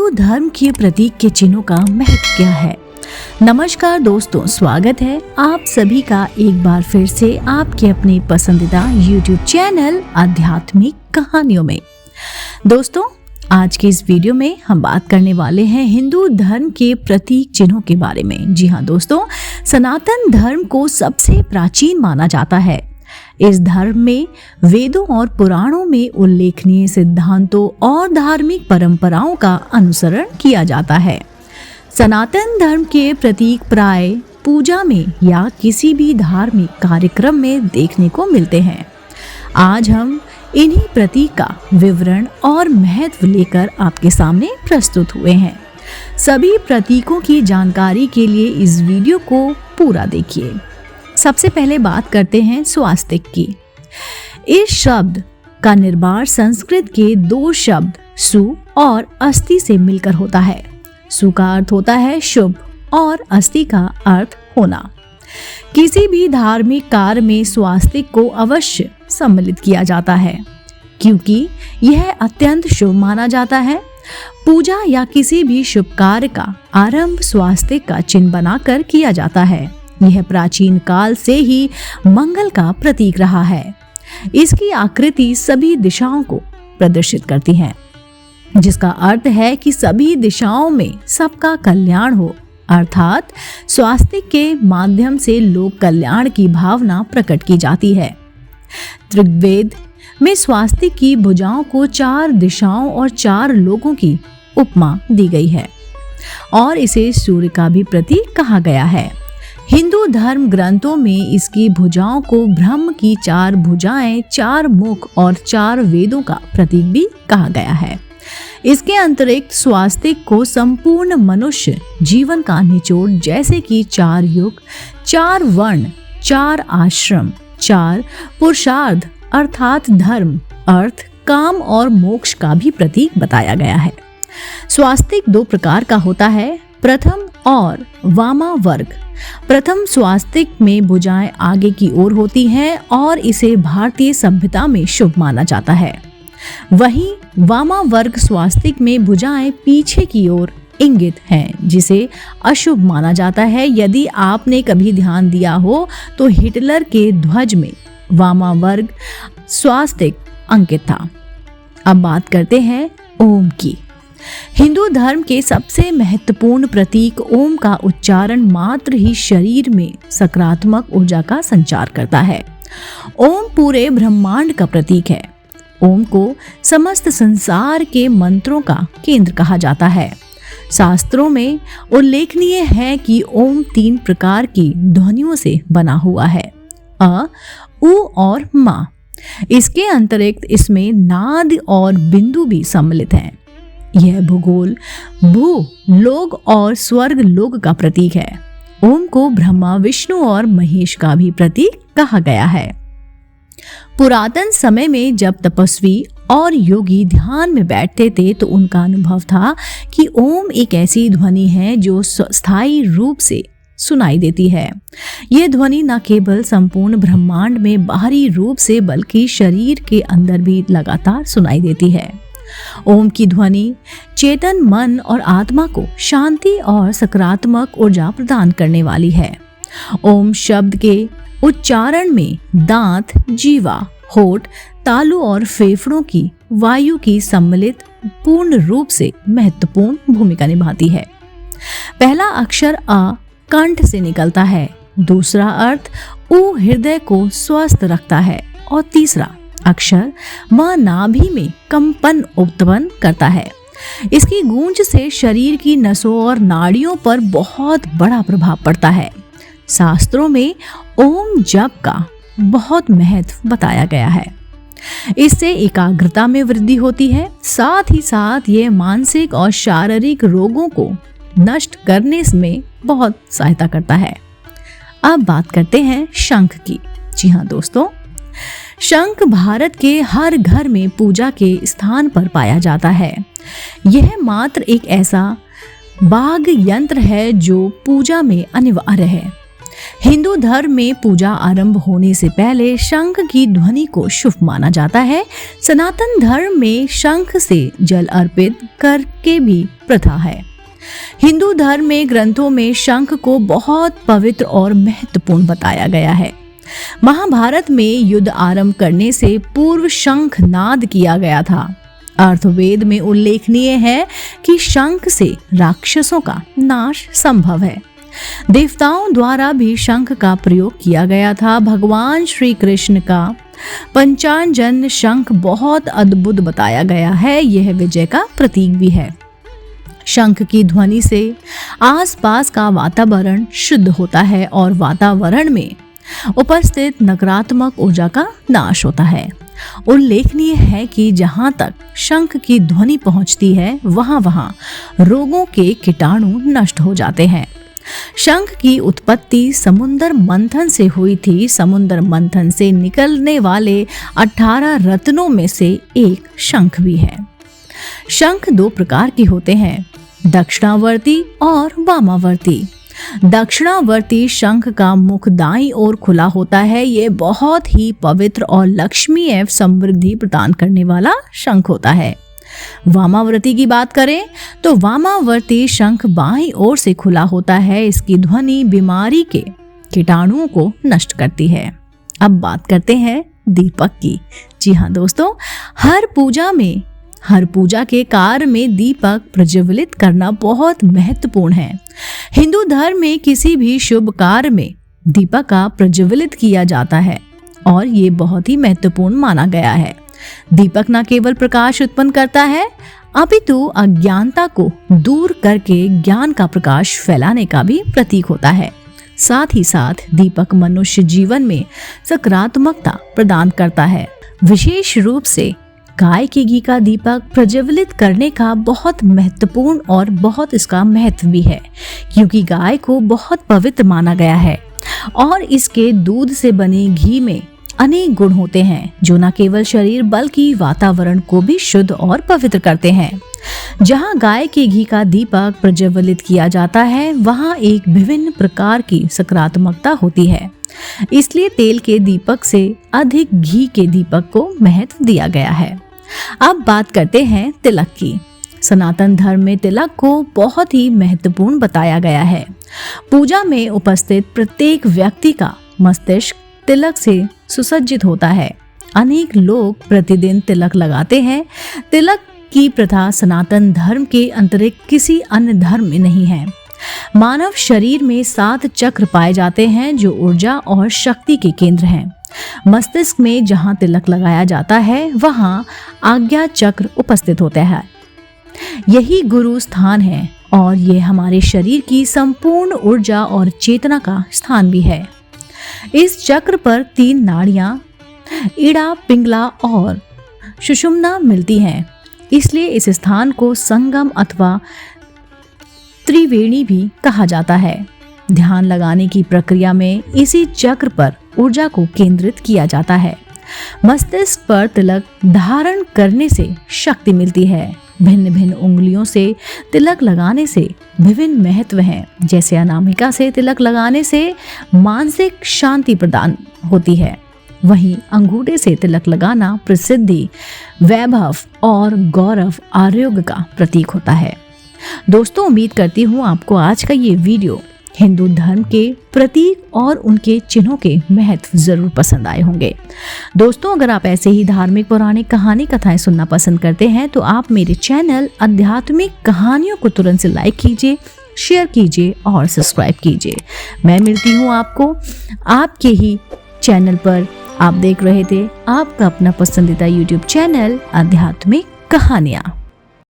हिंदू धर्म के प्रतीक के चिन्हों का महत्व क्या है। नमस्कार दोस्तों, स्वागत है आप सभी का एक बार फिर से आपके अपने पसंदीदा YouTube चैनल आध्यात्मिक कहानियों में। दोस्तों, आज के इस वीडियो में हम बात करने वाले हैं हिंदू धर्म के प्रतीक चिन्हों के बारे में। जी हाँ दोस्तों, सनातन धर्म को सबसे प्राचीन माना जाता है। इस धर्म में वेदों और पुराणों में उल्लेखनीय सिद्धांतों और धार्मिक परंपराओं का अनुसरण किया जाता है। सनातन धर्म के प्रतीक प्राय पूजा में या किसी भी धार्मिक कार्यक्रम में देखने को मिलते हैं। आज हम इन्हीं प्रतीक का विवरण और महत्व लेकर आपके सामने प्रस्तुत हुए हैं। सभी प्रतीकों की जानकारी के लिए इस वीडियो को पूरा देखिए। सबसे पहले बात करते हैं स्वास्तिक की। इस शब्द का निर्माण संस्कृत के दो शब्द सु और अस्ति से मिलकर होता है। सु का अर्थ होता है शुभ और अस्ति का अर्थ होना। किसी भी धार्मिक कार्य में स्वास्तिक को अवश्य सम्मिलित किया जाता है क्योंकि यह अत्यंत शुभ माना जाता है। पूजा या किसी भी शुभ कार्य का आरंभ स्वास्तिक का चिन्ह बनाकर किया जाता है। यह प्राचीन काल से ही मंगल का प्रतीक रहा है। इसकी आकृति सभी दिशाओं को प्रदर्शित करती है, जिसका अर्थ है कि सभी दिशाओं में सबका कल्याण हो, अर्थात स्वास्तिक के माध्यम से लोक कल्याण की भावना प्रकट की जाती है। ऋग्वेद में स्वास्तिक की भुजाओं को 4 दिशाओं और 4 लोकों की उपमा दी गई है और इसे सूर्य का भी प्रतीक कहा गया है। हिंदू धर्म ग्रंथों में इसकी भुजाओं को ब्रह्म की 4 भुजाएं, 4 मुख और 4 वेदों का प्रतीक भी कहा गया है। इसके अतिरिक्त स्वास्तिक को संपूर्ण मनुष्य जीवन का निचोड़, जैसे कि 4 युग, 4 वर्ण, 4 आश्रम, 4 पुरुषार्थ अर्थात धर्म, अर्थ, काम और मोक्ष का भी प्रतीक बताया गया है। स्वास्तिक 2 प्रकार का होता है, प्रथम और वामा वर्ग। प्रथम स्वास्तिक में भुजाएं आगे की ओर होती हैं और इसे भारतीय सभ्यता में शुभ माना जाता है। वहीं वामा वर्ग स्वास्तिक में भुजाएं पीछे की ओर इंगित हैं, जिसे अशुभ माना जाता है। यदि आपने कभी ध्यान दिया हो तो हिटलर के ध्वज में वामा वर्ग स्वास्तिक अंकित था। अब बात करते हैं ओम की। हिंदू धर्म के सबसे महत्वपूर्ण प्रतीक ओम का उच्चारण मात्र ही शरीर में सकारात्मक ऊर्जा का संचार करता है। ओम पूरे ब्रह्मांड का प्रतीक है। ओम को समस्त संसार के मंत्रों का केंद्र कहा जाता है। शास्त्रों में उल्लेखनीय है कि ओम 3 प्रकार की ध्वनियों से बना हुआ है, अ, उ और मा। इसके अतिरिक्त इसमें नाद और बिंदु भी सम्मिलित हैं। यह भूगोल, भू लोक और स्वर्ग लोक का प्रतीक है। ओम को ब्रह्मा, विष्णु और महेश का भी प्रतीक कहा गया है। पुरातन समय में जब तपस्वी और योगी ध्यान में बैठते थे तो उनका अनुभव था कि ओम एक ऐसी ध्वनि है जो स्थायी रूप से सुनाई देती है। यह ध्वनि न केवल संपूर्ण ब्रह्मांड में बाहरी रूप से बल्कि शरीर के अंदर भी लगातार सुनाई देती है। ओम की ध्वनि चेतन मन और आत्मा को शांति और सकारात्मक ऊर्जा प्रदान करने वाली है। ओम शब्द के उच्चारण में दांत, जीवा, होठ, तालु और फेफड़ों की वायु की सम्मिलित पूर्ण रूप से महत्वपूर्ण भूमिका निभाती है। पहला अक्षर आ कंठ से निकलता है, दूसरा अर्थ उ हृदय को स्वस्थ रखता है और तीसरा अक्षर म नाभि में कंपन उत्पन्न करता है। इसकी गूंज से शरीर की नसों और नाड़ियों पर बहुत बड़ा प्रभाव पड़ता है। शास्त्रों में ओम जप का बहुत महत्व बताया गया है। इससे एकाग्रता में वृद्धि होती है, साथ ही साथ ये मानसिक और शारीरिक रोगों को नष्ट करने में बहुत सहायता करता है। अब बात करते हैं शंख की। जी हाँ दोस्तों, शंख भारत के हर घर में पूजा के स्थान पर पाया जाता है। यह मात्र एक ऐसा वाद्य यंत्र है जो पूजा में अनिवार्य है। हिंदू धर्म में पूजा आरंभ होने से पहले शंख की ध्वनि को शुभ माना जाता है। सनातन धर्म में शंख से जल अर्पित करके भी प्रथा है। हिंदू धर्म में ग्रंथों में शंख को बहुत पवित्र और महत्वपूर्ण बताया गया है। महाभारत में युद्ध आरंभ करने से पूर्व शंख नाद किया गया था। अर्थवेद में उल्लेखनीय है कि शंख से राक्षसों का नाश संभव है। देवताओं द्वारा भी शंख का प्रयोग किया गया था। भगवान श्री कृष्ण का पंचाजन शंख बहुत अद्भुत बताया गया है। यह विजय का प्रतीक भी है। शंख की ध्वनि से आसपास का वातावरण शुद्ध होता है और वातावरण में उपस्थित नकारात्मक ऊर्जा का नाश होता है। उल्लेखनीय है कि जहां तक शंख की ध्वनि पहुंचती है वहां रोगों के कीटाणु नष्ट हो जाते हैं। शंख की उत्पत्ति समुद्र मंथन से हुई थी। समुद्र मंथन से निकलने वाले 18 रत्नों में से एक शंख भी है। शंख 2 प्रकार के होते हैं, दक्षिणावर्ती और वामावर्ती। दक्षिणावर्ती शंख का मुख दाईं ओर खुला होता है। ये बहुत ही पवित्र और लक्ष्मी एवं समृद्धि प्रदान करने वाला शंख होता है। वामावर्ती की बात करें तो वामावर्ती शंख बाईं ओर से खुला होता है। इसकी ध्वनि बीमारी के कीटाणुओं को नष्ट करती है। अब बात करते हैं दीपक की। जी हाँ दोस्तों, हर पूजा के कार्य में दीपक प्रज्वलित करना बहुत महत्वपूर्ण है। हिंदू धर्म में किसी भी शुभ कार्य में दीपक का प्रज्वलित किया जाता है और ये बहुत ही महत्वपूर्ण माना गया है। दीपक न केवल प्रकाश उत्पन्न करता है अपितु अज्ञानता को दूर करके ज्ञान का प्रकाश फैलाने का भी प्रतीक होता है। साथ ही साथ दीपक मनुष्य जीवन में सकारात्मकता प्रदान करता है। विशेष रूप से गाय के घी का दीपक प्रज्वलित करने का बहुत महत्वपूर्ण और बहुत इसका महत्व भी है, क्योंकि गाय को बहुत पवित्र माना गया है और इसके दूध से बने घी में अनेक गुण होते हैं जो न केवल शरीर बल्कि वातावरण को भी शुद्ध और पवित्र करते हैं। जहां गाय के घी का दीपक प्रज्वलित किया जाता है वहां एक विभिन्न प्रकार की सकारात्मकता होती है। इसलिए तेल के दीपक से अधिक घी के दीपक को महत्व दिया गया है। अब बात करते हैं तिलक की। सनातन धर्म में तिलक को बहुत ही महत्वपूर्ण बताया गया है। पूजा में उपस्थित प्रत्येक व्यक्ति का मस्तिष्क तिलक से सुसज्जित होता है। अनेक लोग प्रतिदिन तिलक लगाते हैं। तिलक की प्रथा सनातन धर्म के अतिरिक्त किसी अन्य धर्म में नहीं है। मानव शरीर में 7 चक्र पाए जाते हैं जो ऊर्जा और शक्ति के केंद्र हैं। मस्तिष्क में जहां तिलक लगाया जाता है वहां आज्ञा चक्र उपस्थित होता है। यही गुरु स्थान है और ये हमारे शरीर की संपूर्ण ऊर्जा और चेतना का स्थान भी है। इस चक्र पर 3 नाड़ियां इड़ा, पिंगला और सुषुम्ना मिलती हैं। इसलिए इस स्थान को संगम अथवा त्रिवेणी भी कहा जाता है। ध्यान लगाने की प्रक्रिया में इसी चक्र पर ऊर्जा को केंद्रित किया जाता है। मस्तिष्क पर तिलक धारण करने से शक्ति मिलती है। भिन्न भिन्न उंगलियों से तिलक लगाने से विभिन्न महत्व हैं। जैसे अनामिका से तिलक लगाने से मानसिक शांति प्रदान होती है, वहीं अंगूठे से तिलक लगाना प्रसिद्धि, वैभव और गौरव, आरोग्य का प्रतीक होता है। दोस्तों, उम्मीद करती हूँ आपको आज का ये वीडियो हिंदू धर्म के प्रतीक और उनके चिन्हों के महत्व जरूर पसंद आए होंगे। दोस्तों, अगर आप ऐसे ही धार्मिक पौराणिक कहानी कथाएं सुनना पसंद करते हैं तो आप मेरे चैनल आध्यात्मिक कहानियों को तुरंत से लाइक कीजिए, शेयर कीजिए और सब्सक्राइब कीजिए। मैं मिलती हूँ आपको आपके ही चैनल पर। आप देख रहे थे आपका अपना पसंदीदा YouTube चैनल आध्यात्मिक कहानियाँ।